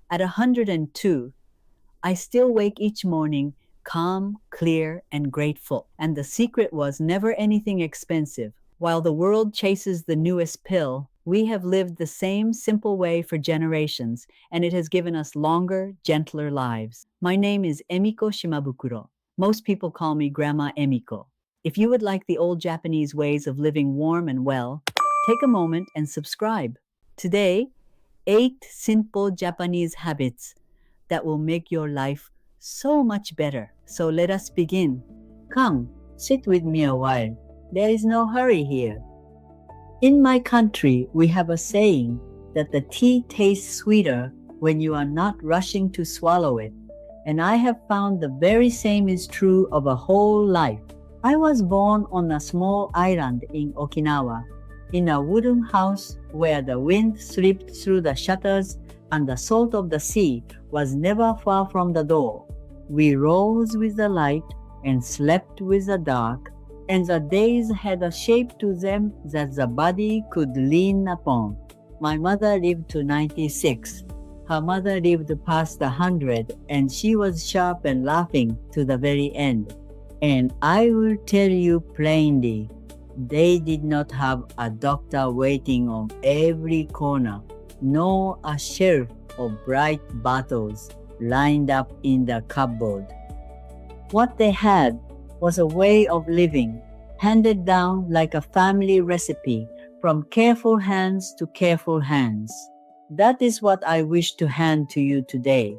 At 102, I still wake each morning calm, clear, and grateful. And the secret was never anything expensive. While the world chases the newest pill, we have lived the same simple way for generations, and it has given us longer, gentler lives. My name is Emiko Shimabukuro. Most people call me Grandma Emiko. If you would like the old Japanese ways of living warm and well, take a moment and subscribe. Today, 8 simple Japanese habits that will make your life so much better. So let us begin. Come, sit with me a while. There is no hurry here. In my country, we have a saying that the tea tastes sweeter when you are not rushing to swallow it. And I have found the very same is true of a whole life. I was born on a small island in Okinawa, in a wooden house where the wind slipped through the shutters and the salt of the sea was never far from the door. We rose with the light and slept with the dark, and the days had a shape to them that the body could lean upon. My mother lived to 96. Her mother lived past 100, and she was sharp and laughing to the very end. And I will tell you plainly, they did not have a doctor waiting on every corner, nor a shelf of bright bottles lined up in the cupboard. What they had was a way of living, handed down like a family recipe from careful hands to careful hands. That is what I wish to hand to you today,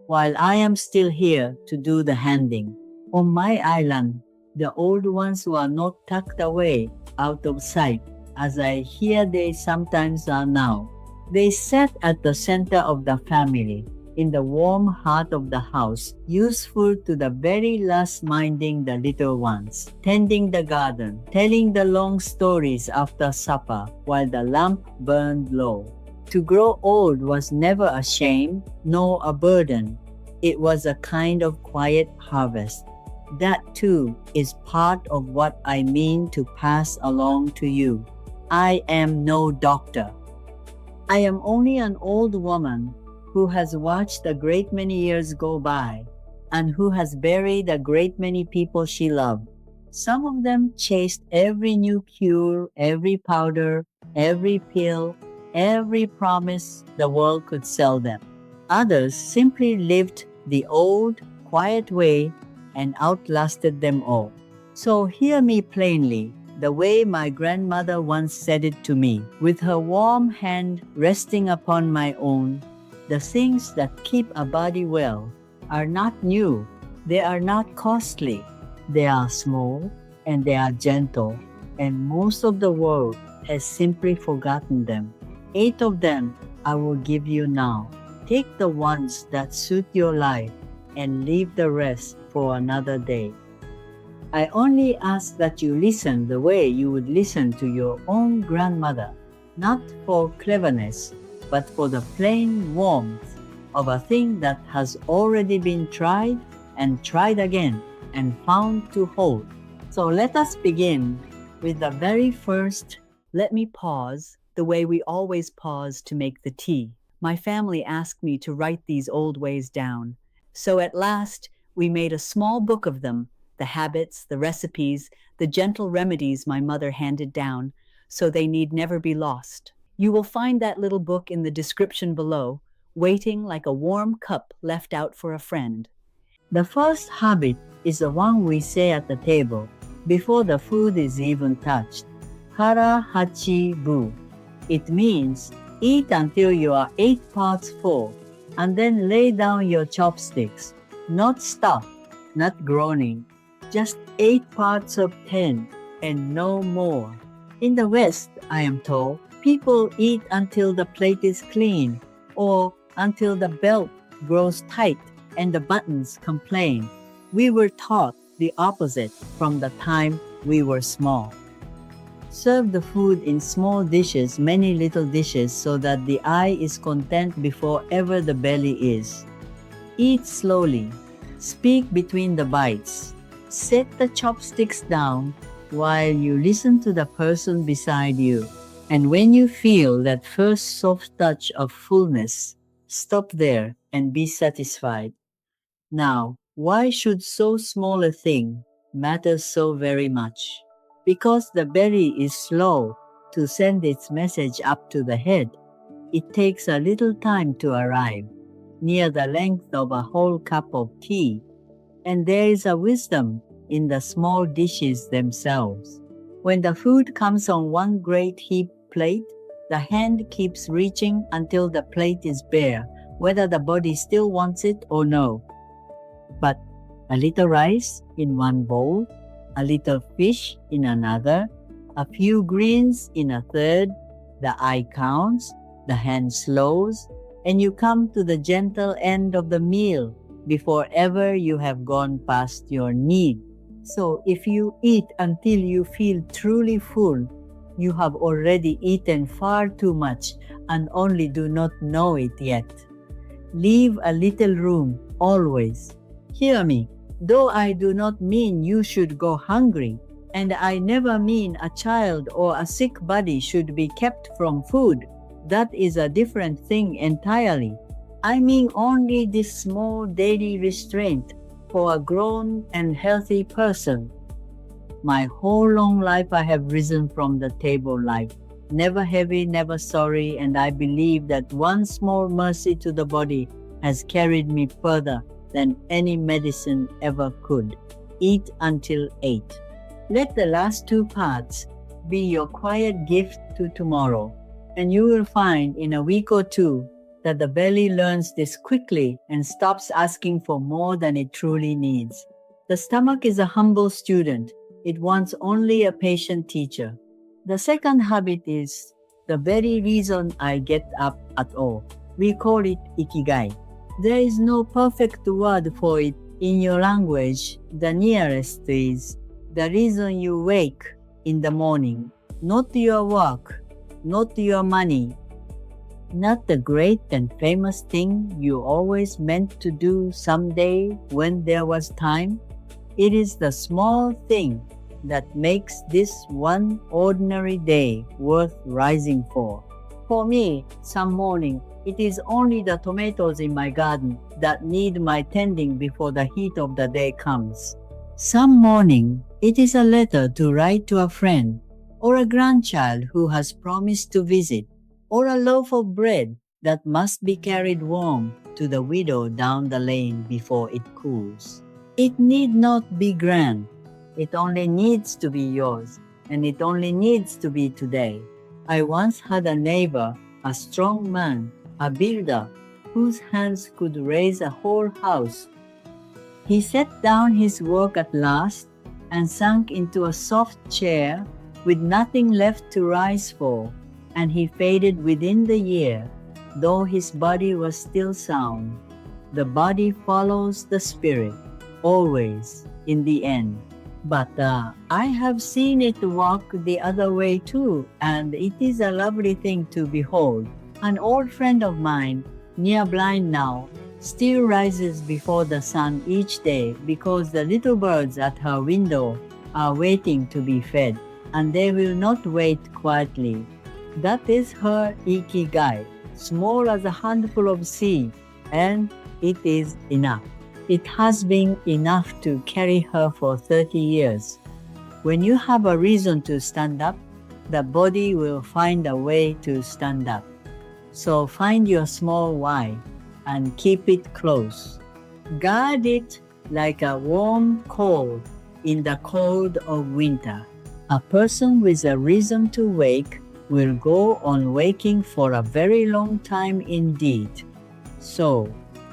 while I am still here to do the handing. On my island, the old ones were not tucked away out of sight, as I hear they sometimes are now. They sat at the center of the family, in the warm heart of the house, useful to the very last, minding the little ones, tending the garden, telling the long stories after supper while the lamp burned low. To grow old was never a shame, nor a burden. It was a kind of quiet harvest. That too is part of what I mean to pass along to you. I am no doctor. I am only an old woman who has watched a great many years go by and who has buried a great many people she loved. Some of them chased every new cure, every powder, every pill, every promise the world could sell them. Others simply lived the old, quiet way and outlasted them all. So hear me plainly, the way my grandmother once said it to me, with her warm hand resting upon my own. The things that keep a body well are not new, they are not costly, they are small and they are gentle, and most of the world has simply forgotten them. 8 of them I will give you now. Take the ones that suit your life and leave the rest for another day. I only ask that you listen the way you would listen to your own grandmother, not for cleverness, but for the plain warmth of a thing that has already been tried and tried again and found to hold. So let us begin with the very first. Let me pause the way we always pause to make the tea. My family asked me to write these old ways down. So at last, we made a small book of them, the habits, the recipes, the gentle remedies my mother handed down, so they need never be lost. You will find that little book in the description below, waiting like a warm cup left out for a friend. The first habit is the one we say at the table, before the food is even touched. Hara hachi bu. It means eat until you are 8 parts full, and then lay down your chopsticks. Not stuffed, not groaning, just 8 parts of 10 and no more. In the West, I am told, people eat until the plate is clean or until the belt grows tight and the buttons complain. We were taught the opposite from the time we were small. Serve the food in small dishes, many little dishes, so that the eye is content before ever the belly is. Eat slowly. Speak between the bites. Set the chopsticks down while you listen to the person beside you. And when you feel that first soft touch of fullness, Stop there and be satisfied. Now, why should so small a thing matter so very much? Because the belly is slow to send its message up to the head. It takes a little time to arrive, near the length of a whole cup of tea. And there is a wisdom in the small dishes themselves. When the food comes on one great heap plate, the hand keeps reaching until the plate is bare, whether the body still wants it or no. But a little rice in one bowl, a little fish in another, a few greens in a third, the eye counts, the hand slows, and you come to the gentle end of the meal before ever you have gone past your need. So if you eat until you feel truly full, you have already eaten far too much and only do not know it yet. Leave a little room always. Hear me, though I do not mean you should go hungry, and I never mean a child or a sick body should be kept from food. That is a different thing entirely. I mean only this small daily restraint for a grown and healthy person. My whole long life I have risen from the table life, never heavy, never sorry, and I believe that one small mercy to the body has carried me further than any medicine ever could. Eat until 8. Let the last 2 parts be your quiet gift to tomorrow, and you will find in a week or 2 that the belly learns this quickly and stops asking for more than it truly needs. The stomach is a humble student. It wants only a patient teacher. The second habit is the very reason I get up at all. We call it ikigai. There is no perfect word for it in your language. The nearest is the reason you wake in the morning, not your work, not your money, not the great and famous thing you always meant to do someday when there was time. It is the small thing that makes this one ordinary day worth rising for. For me, some morning, it is only the tomatoes in my garden that need my tending before the heat of the day comes. Some morning, it is a letter to write to a friend, or a grandchild who has promised to visit, or a loaf of bread that must be carried warm to the widow down the lane before it cools. It need not be grand. It only needs to be yours, and it only needs to be today. I once had a neighbor, a strong man, a builder, whose hands could raise a whole house. He set down his work at last and sank into a soft chair with nothing left to rise for, and he faded within the year, though his body was still sound. The body follows the spirit, always, in the end. But I have seen it walk the other way too, and it is a lovely thing to behold. An old friend of mine, near blind now, still rises before the sun each day because the little birds at her window are waiting to be fed, and they will not wait quietly. That is her ikigai, small as a handful of seed, and it is enough. It has been enough to carry her for 30 years. When you have a reason to stand up, the body will find a way to stand up. So find your small why and keep it close. Guard it like a warm coal in the cold of winter. A person with a reason to wake will go on waking for a very long time indeed. So,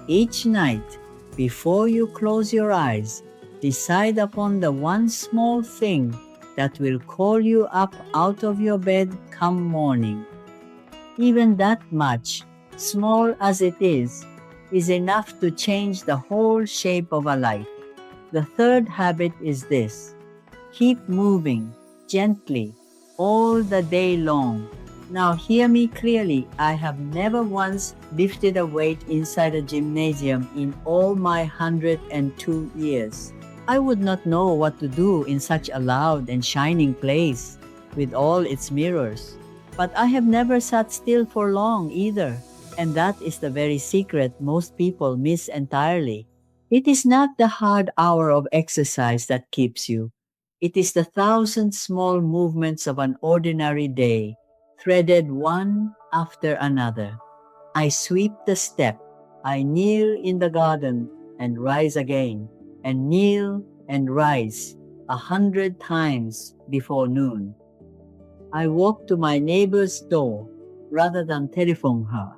each night, before you close your eyes, decide upon the one small thing that will call you up out of your bed come morning. Even that much, small as it is enough to change the whole shape of a life. The third habit is this: keep moving gently all the day long. Now hear me clearly. I have never once lifted a weight inside a gymnasium in all my 102 years. I would not know what to do in such a loud and shining place with all its mirrors. But I have never sat still for long either. And that is the very secret most people miss entirely. It is not the hard hour of exercise that keeps you. It is the thousand small movements of an ordinary day, threaded one after another. I sweep the step, I kneel in the garden and rise again, and kneel and rise 100 times before noon. I walk to my neighbor's door rather than telephone her.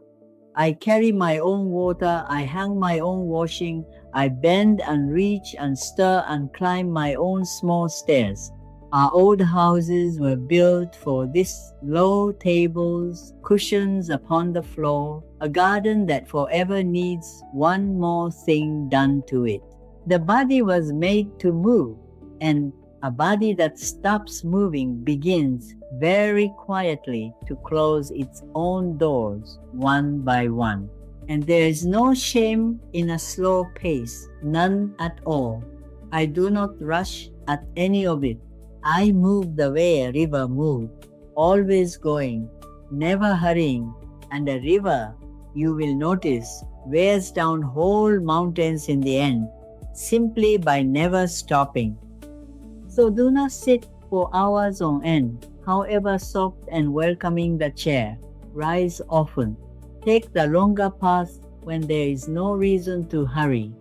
I carry my own water, I hang my own washing, I bend and reach and stir and climb my own small stairs. Our old houses were built for this: low tables, cushions upon the floor, a garden that forever needs one more thing done to it. The body was made to move, and a body that stops moving begins very quietly to close its own doors one by one. And there is no shame in a slow pace, none at all. I do not rush at any of it. I move the way a river moves, always going, never hurrying, and a river, you will notice, wears down whole mountains in the end, simply by never stopping. So do not sit for hours on end, however soft and welcoming the chair. Rise often. Take the longer path when there is no reason to hurry.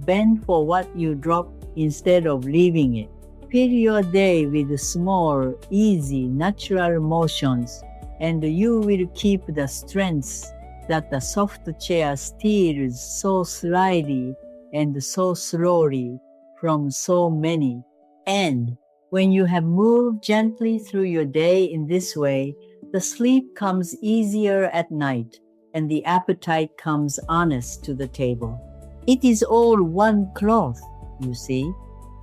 Bend for what you drop instead of leaving it. Fill your day with small, easy, natural motions, and you will keep the strength that the soft chair steals so slyly and so slowly from so many. And when you have moved gently through your day in this way, the sleep comes easier at night, and the appetite comes honest to the table. It is all one cloth, you see.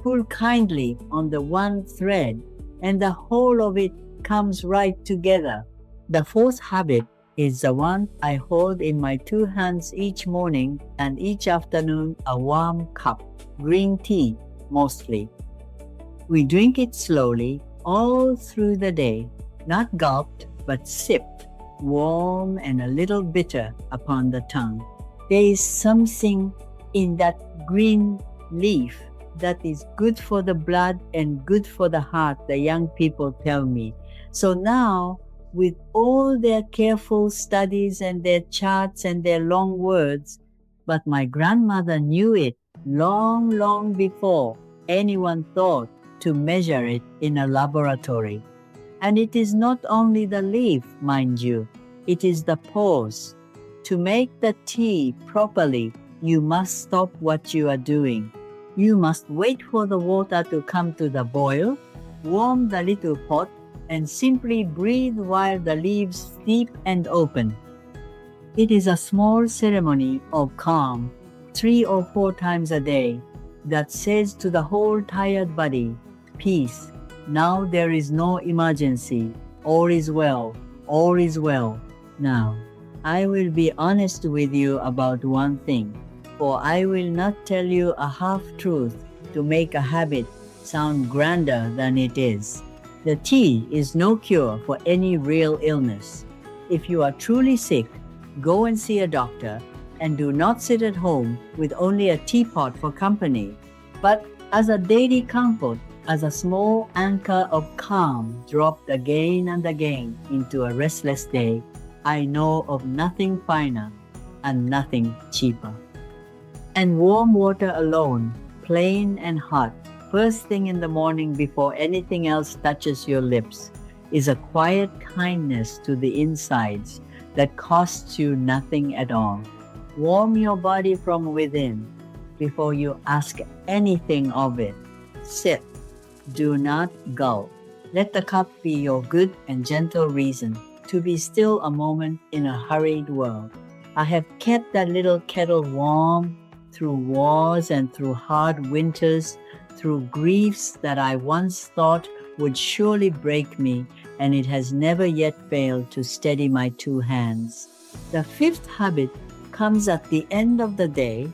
Pull kindly on the one thread, and the whole of it comes right together. The fourth habit is the one I hold in my two hands each morning and each afternoon, a warm cup, green tea mostly. We drink it slowly all through the day, not gulped, but sipped, warm and a little bitter upon the tongue. There is something in that green leaf that is good for the blood and good for the heart, the young people tell me. So now, with all their careful studies and their charts and their long words, but my grandmother knew it long, long before anyone thought to measure it in a laboratory. And it is not only the leaf, mind you, it is the pause. To make the tea properly, you must stop what you are doing. You must wait for the water to come to the boil, warm the little pot, and simply breathe while the leaves steep and open. It is a small ceremony of calm, 3 or 4 times a day, that says to the whole tired body, peace, now there is no emergency, all is well, all is well. Now, I will be honest with you about one thing, for I will not tell you a half-truth to make a habit sound grander than it is. The tea is no cure for any real illness. If you are truly sick, go and see a doctor, and do not sit at home with only a teapot for company, but as a daily comfort, as a small anchor of calm dropped again and again into a restless day, I know of nothing finer and nothing cheaper. And warm water alone, plain and hot, first thing in the morning before anything else touches your lips, is a quiet kindness to the insides that costs you nothing at all. Warm your body from within before you ask anything of it. Sit. Do not gulp. Let the cup be your good and gentle reason to be still a moment in a hurried world. I have kept that little kettle warm through wars and through hard winters, through griefs that I once thought would surely break me, and it has never yet failed to steady my 2 hands. The 5th habit comes at the end of the day,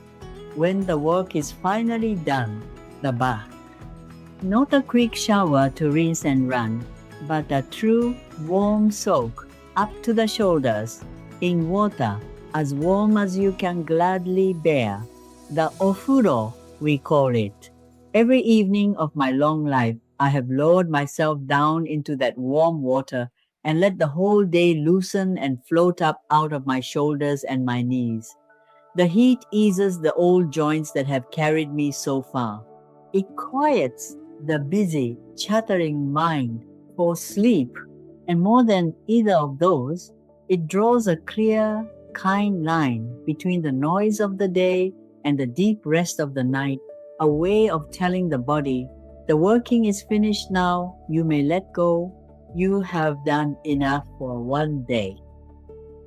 when the work is finally done, the bath. Not a quick shower to rinse and run, but a true warm soak up to the shoulders in water as warm as you can gladly bear. The ofuro, we call it. Every evening of my long life, I have lowered myself down into that warm water and let the whole day loosen and float up out of my shoulders and my knees. The heat eases the old joints that have carried me so far. It quiets the busy, chattering mind for sleep, and more than either of those, it draws a clear, kind line between the noise of the day and the deep rest of the night, a way of telling the body, the working is finished now, you may let go, you have done enough for one day.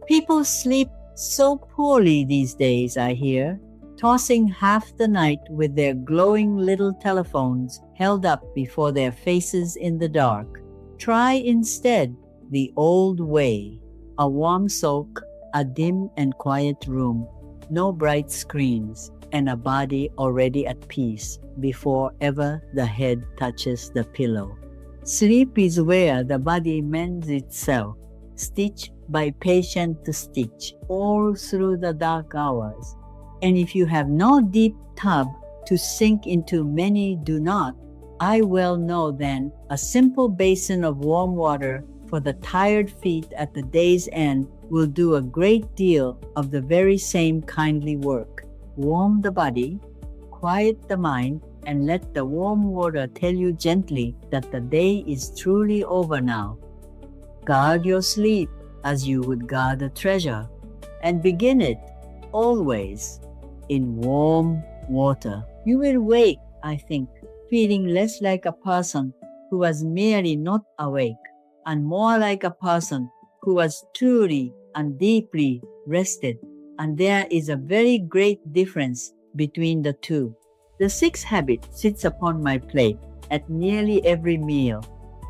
People sleep so poorly these days, I hear, tossing half the night with their glowing little telephones held up before their faces in the dark. Try instead the old way, a warm soak, a dim and quiet room, no bright screens, and a body already at peace before ever the head touches the pillow. Sleep is where the body mends itself, stitch by patient to stitch, all through the dark hours. And if you have no deep tub to sink into, many do not, I well know then a simple basin of warm water for the tired feet at the day's end will do a great deal of the very same kindly work. Warm the body, quiet the mind, and let the warm water tell you gently that the day is truly over now. Guard your sleep as you would guard a treasure, and begin it always in warm water. You will wake, I think, feeling less like a person who was merely not awake, and more like a person who was truly and deeply rested. And there is a very great difference between the two. The sixth habit sits upon my plate at nearly every meal,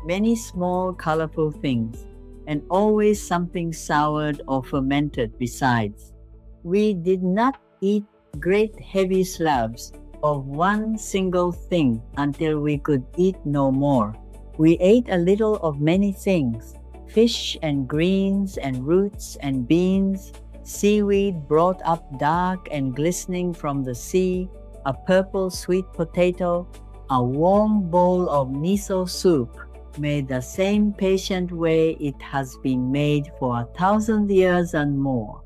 many small colorful things, and always something soured or fermented besides. We did not eat great heavy slabs of one single thing until we could eat no more. We ate a little of many things, fish and greens and roots and beans, seaweed brought up dark and glistening from the sea, a purple sweet potato, a warm bowl of miso soup made the same patient way it has been made for 1,000 years and more.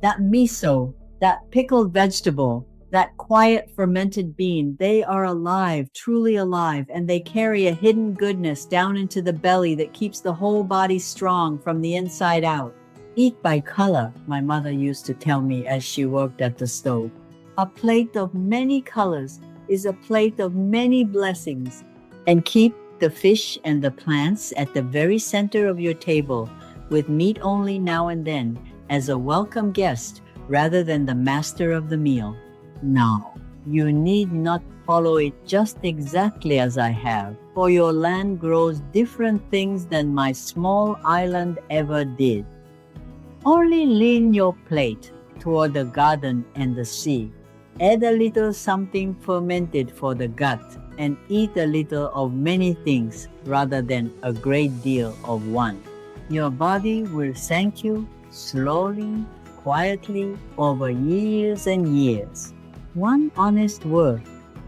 That miso, that pickled vegetable, that quiet fermented bean, they are alive, truly alive, and they carry a hidden goodness down into the belly that keeps the whole body strong from the inside out. Eat by color, my mother used to tell me as she worked at the stove. A plate of many colors is a plate of many blessings. And keep the fish and the plants at the very center of your table, with meat only now and then, as a welcome guest rather than the master of the meal. Now, you need not follow it just exactly as I have, for your land grows different things than my small island ever did. Only lean your plate toward the garden and the sea. Add a little something fermented for the gut, and eat a little of many things rather than a great deal of one. Your body will thank you slowly, quietly, over years and years. One honest word,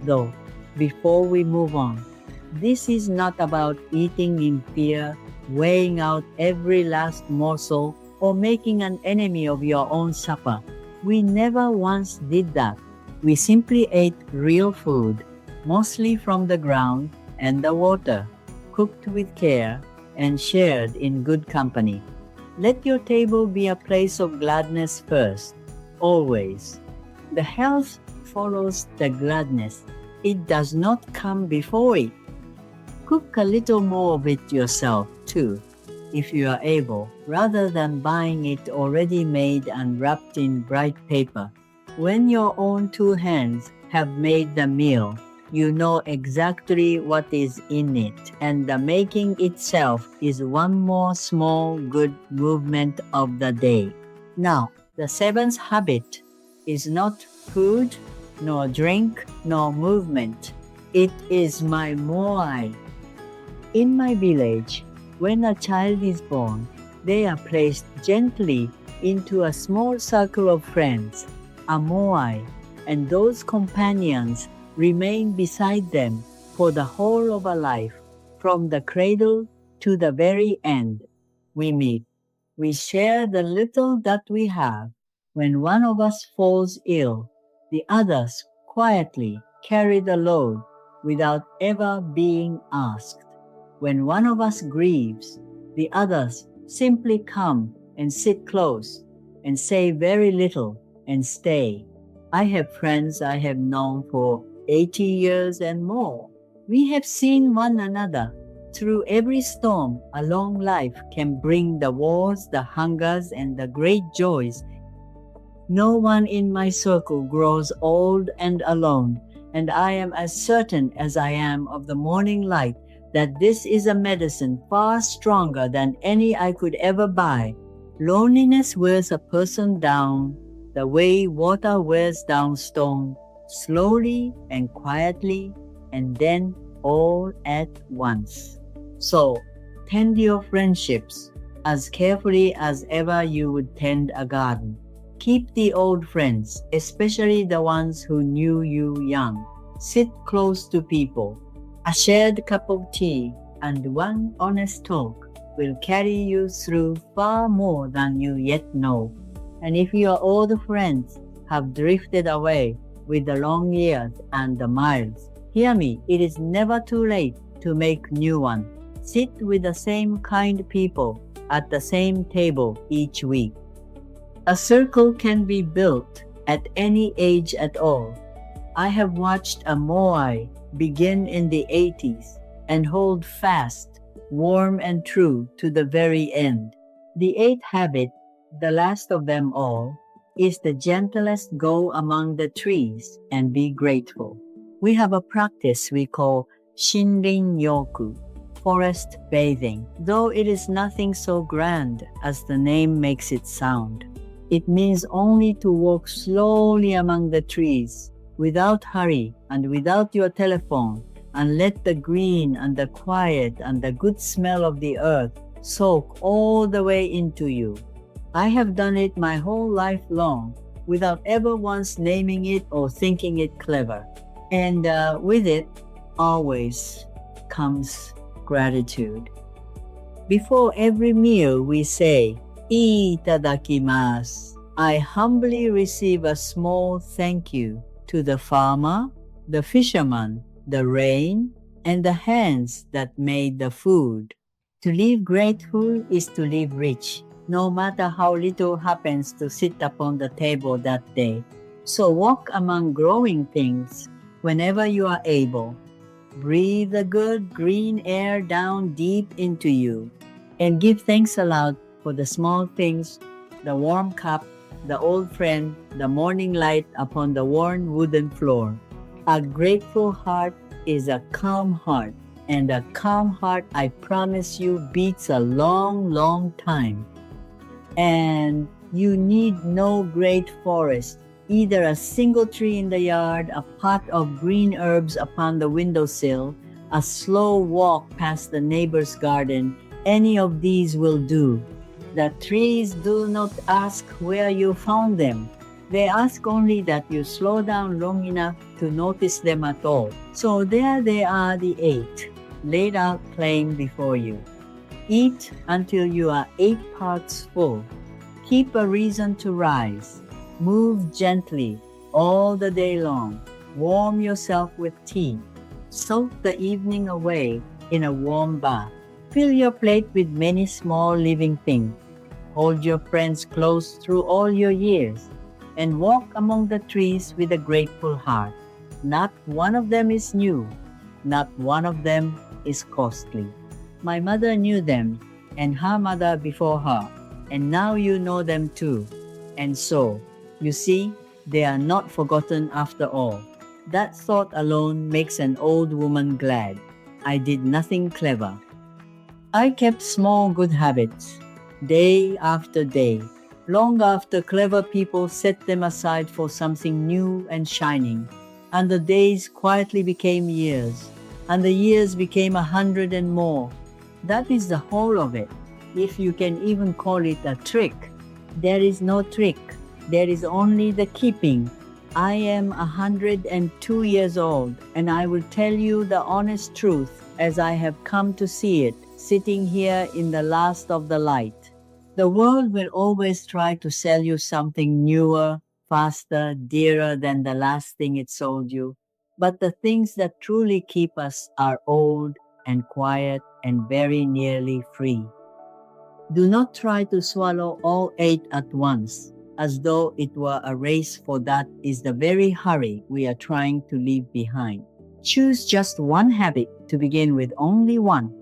though, before we move on. This is not about eating in fear, weighing out every last morsel, or making an enemy of your own supper. We never once did that. We simply ate real food, mostly from the ground and the water, cooked with care and shared in good company. Let your table be a place of gladness first, always. The health follows the gladness. It does not come before it. Cook a little more of it yourself, too, if you are able, rather than buying it already made and wrapped in bright paper. When your own two hands have made the meal, you know exactly what is in it, and the making itself is one more small good movement of the day. Now, the seventh habit is not food, nor drink, nor movement. It is my moai. In my village, when a child is born, they are placed gently into a small circle of friends, a moai, and those companions remain beside them for the whole of a life, from the cradle to the very end. We meet. We share the little that we have. When one of us falls ill, the others quietly carry the load without ever being asked. When one of us grieves, the others simply come and sit close and say very little and stay. I have friends I have known for 80 years and more. We have seen one another through every storm a long life can bring, the wars, the hungers, and the great joys. No one in my circle grows old and alone, and I am as certain as I am of the morning light that this is a medicine far stronger than any I could ever buy. Loneliness wears a person down the way water wears down stone, slowly and quietly, and then all at once. So, tend your friendships as carefully as ever you would tend a garden. Keep the old friends, especially the ones who knew you young. Sit close to people. A shared cup of tea and one honest talk will carry you through far more than you yet know. And if your old friends have drifted away with the long years and the miles, hear me, it is never too late to make new ones. Sit with the same kind people at the same table each week. A circle can be built at any age at all. I have watched a moai begin in the 80s and hold fast, warm and true to the very end. The eighth habit, the last of them all, is the gentlest: go among the trees and be grateful. We have a practice we call Shinrin Yoku, forest bathing, though it is nothing so grand as the name makes it sound. It means only to walk slowly among the trees, without hurry and without your telephone, and let the green and the quiet and the good smell of the earth soak all the way into you. I have done it my whole life long, without ever once naming it or thinking it clever. And with it always comes gratitude. Before every meal we say, "Itadakimasu." I humbly receive a small thank you to the farmer, the fisherman, the rain, and the hands that made the food. To live grateful is to live rich, no matter how little happens to sit upon the table that day. So walk among growing things whenever you are able. Breathe the good green air down deep into you, and give thanks aloud for the small things, the warm cup, the old friend, the morning light upon the worn wooden floor. A grateful heart is a calm heart, and a calm heart, I promise you, beats a long, long time. And you need no great forest, either a single tree in the yard, a pot of green herbs upon the windowsill, a slow walk past the neighbor's garden. Any of these will do. The trees do not ask where you found them. They ask only that you slow down long enough to notice them at all. So there they are, the 8, laid out plain before you. Eat until you are 8 parts full. Keep a reason to rise. Move gently all the day long. Warm yourself with tea. Soak the evening away in a warm bath. Fill your plate with many small living things. Hold your friends close through all your years, and walk among the trees with a grateful heart. Not one of them is new. Not one of them is costly. My mother knew them, and her mother before her, and now you know them too. And so, you see, they are not forgotten after all. That thought alone makes an old woman glad. I did nothing clever. I kept small good habits, day after day, long after clever people set them aside for something new and shining. And the days quietly became years, and the years became 100 and more. That is the whole of it, if you can even call it a trick. There is no trick. There is only the keeping. I am 102 years old, and I will tell you the honest truth as I have come to see it, sitting here in the last of the light. The world will always try to sell you something newer, faster, dearer than the last thing it sold you. But the things that truly keep us are old and quiet and very nearly free. Do not try to swallow all 8 at once, as though it were a race, for that is the very hurry we are trying to leave behind. Choose just one habit to begin with, only one,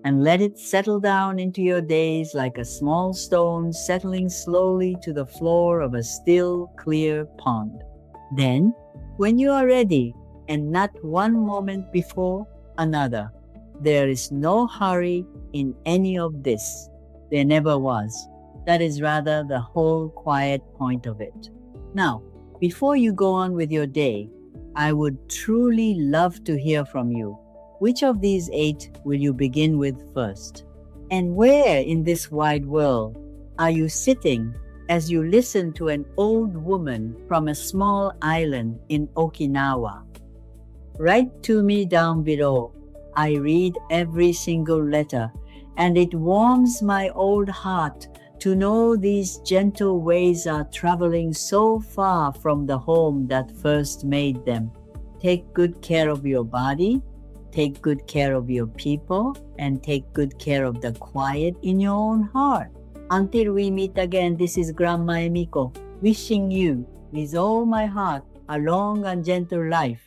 and let it settle down into your days like a small stone settling slowly to the floor of a still, clear pond. Then, when you are ready, and not one moment before another, there is no hurry in any of this. There never was. That is rather the whole quiet point of it. Now, before you go on with your day, I would truly love to hear from you. Which of these 8 will you begin with first? And where in this wide world are you sitting as you listen to an old woman from a small island in Okinawa? Write to me down below. I read every single letter, and it warms my old heart to know these gentle ways are traveling so far from the home that first made them. Take good care of your body, take good care of your people, and take good care of the quiet in your own heart. Until we meet again, this is Grandma Emiko, wishing you, with all my heart, a long and gentle life.